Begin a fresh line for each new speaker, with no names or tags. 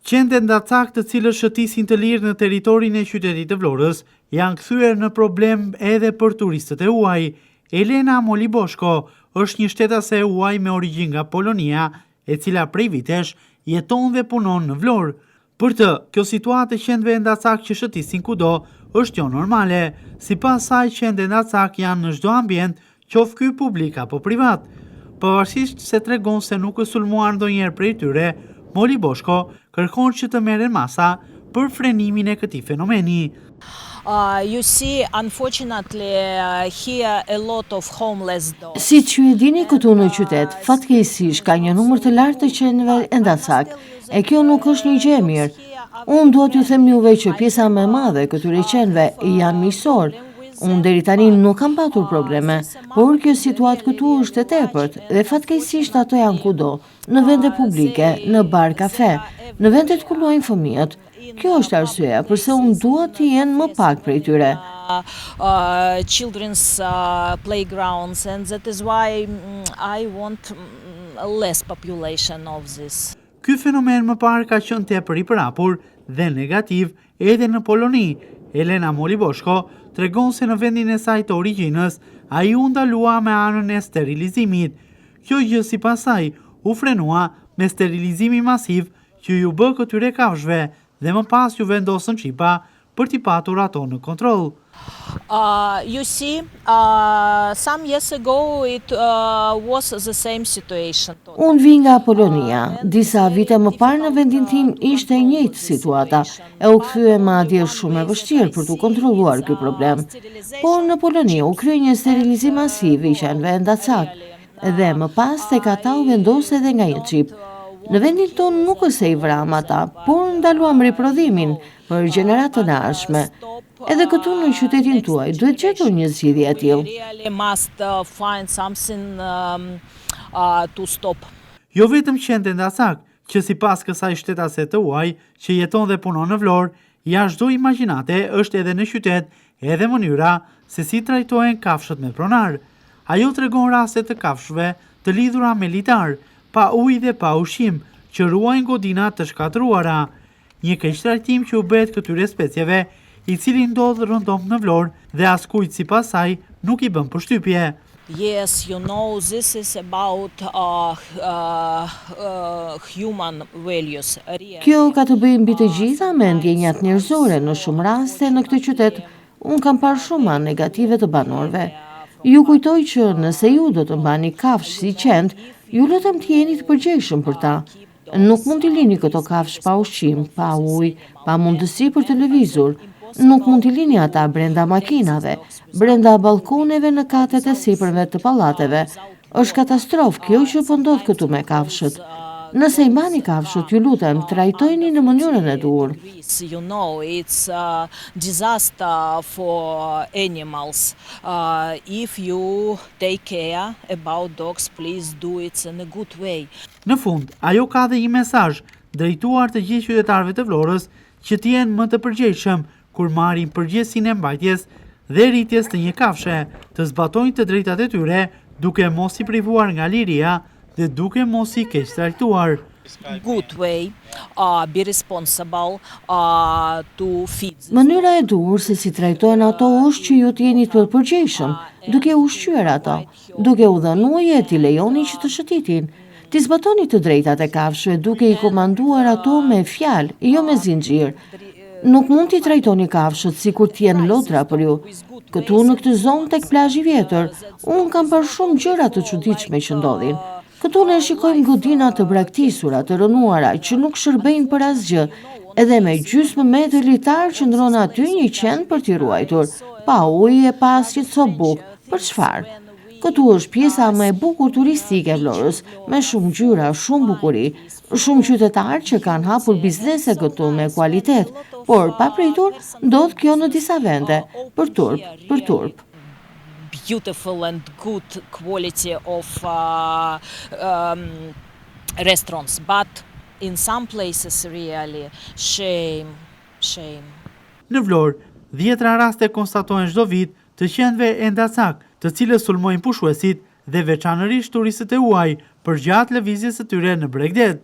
Qendet ndacak të cilës shëtisin të lirë në territorin e qytetit të Vlorës janë kthyer në problem edhe për turistët e huaj. Elena Moliboshko është një shtetase e huaj me origjinë nga Polonia, e cila prej vitesh jeton dhe punon në Vlorë. Për të, kjo situatë e qendve ndacak që shëtisin kudo është jo normale. Sipas saj, qendet ndacak janë në çdo ambient, qoftë ky publik apo privat. Pavarësisht se tregon se nuk është sulmuar ndonjëherë prej tyre, Moliboshko kërkon që të merren masa për frenimin e këtij fenomeni.
You see, unfortunately, here a lot of homeless dogs.
Siç ju e dini, këtu në qytet, fatkeqësisht ka një numër të lartë të qenëve ndacak, e kjo nuk është një gjë e mirë. Unë duhet t'ju them juve që pjesa më e madhe këtyre qenëve janë miqësor. Unë deri tani nuk kam patur probleme, por kjo situatë këtu është e tepërt dhe fatkeqësisht ato janë kudo, në vende publike, në bar kafe, në vendet ku luajnë fëmijët. Kjo është arsyeja pse unë dua të jenë më pak prej tyre.
Children's playgrounds, and that is why I want less population of this.
Ky fenomen më parë ka qenë tepër i përhapur dhe negativ edhe në Poloni. Elena Moliboshko tregon se në vendin e saj të origjinës ai u ndalua me anën e sterilizimit. Kjo gjë sipas saj u frenua me sterilizimi masiv që ju bë këtyre kafshëve dhe më pas ju vendosën qipa për t'i patur ato në kontroll.
You see, some years ago it was the same situation.
Unë vi nga Polonia. Disa vite më parë në vendin tim ishte e njëjtë situata, e u kthye madje shumë e vështirë për t'u kontrolluar ky problem. Por në Poloni u krye një sterilizim masiv i qenëve ndacak dhe më pas tek ata u vendos edhe nga një çip. Në vendin tonë nuk është se i vram ata, por ndaluam riprodhimin për gjenerat të ardhshme. Edhe këtu në qytetin tuaj duhet gjetur një zgjidhje e tillë.
Jo vetëm qendet ndacak, që sipas kësaj shtetase të huaj që jeton dhe punon në Vlorë, jashtë çdo imagjinate është edhe në qytet edhe mënyra se si trajtohen kafshët me pronar. Ajo tregon raste të kafshëve të lidhura me litar, pa ujë dhe pa ushqim, që ruajnë godina të shkatëruara. Një keqtrajtim që u bëhet këtyre specieve, i cili ndodh rëndom në Vlorë dhe askujt sipas saj nuk i bën përshtypje.
Yes, you know, this is about human values.
Kjo ka të bëjë mbi të gjitha me ndjenjat njerëzore. Në shumë raste në këtë qytet, unë kam parë shumë negative të banorëve. Ju kujtoj që nëse ju do të mbani kafshë si qend, ju lutem të jeni të përgjegjshëm për ta. Nuk mund t'i lini këto kafshë pa ushqim, pa ujë, pa mundësi për të lëvizur. Nuk mund t'i lini ata brenda makinave, brenda balkoneve në katet e sipërme të pallateve. Është katastrofë kjo që po ndodh këtu me kafshët. Nëse i mbani kafshët, ju lutem, trajtojini në mënyrën e duhur.
You know, it's a disaster for animals. If you take care about dogs, please do it in a good way.
Në fund, ajo ka dhe një mesazh drejtuar të gjithë qytetarëve të Vlorës që të jenë më të përgjegjshëm kur marrin përgjegjësinë e mbajtjes dhe rritjes të një kafshë, të zbatojnë të drejtat e tyre duke mos i privuar nga liria dhe duke mos i keq trajtuar.
Good way, be responsible to feed.
Mënyra e duhur se si trajtohen ato është që ju të jeni të përgjegjshëm, duke ushqyer ato, duke u dhënë ujë, t'i lejoni që të shëtitin. T'i zbatoni të drejtat e kafshëve duke i komanduar ato me fjalë, jo me zinxhir. Nuk mund t'i trajtoni kafshët sikur t'jenë lodra për ju. Këtu në këtë zonë tek plazhi i vjetër, unë kam parë shumë gjëra të çuditshme që ndodhin. Këtu ne shikojmë godina të braktisura, të rënuara, që nuk shërbejnë për asgjë, edhe me gjysmë metër litar qëndron aty një qen për t'i ruajtur, pa ujë e pa asnjë copë bukë, për çfarë? Këtu është pjesa më e bukur turistike e Vlorës, me shumë ngjyra, shumë bukuri, shumë qytetarë që kanë hapur biznese këtu me kualitet, por papritur ndodh kjo në disa vende, për turp.
Beautiful and good quality of restaurants, but in some places really shame.
Në Vlorë, 10 raste konstatohen çdo vit të qenëve ndacak, të cilës sulmojnë pushuesit dhe veçanërisht turistët e huaj përgjatë lëvizjes së tyre në Bregdet.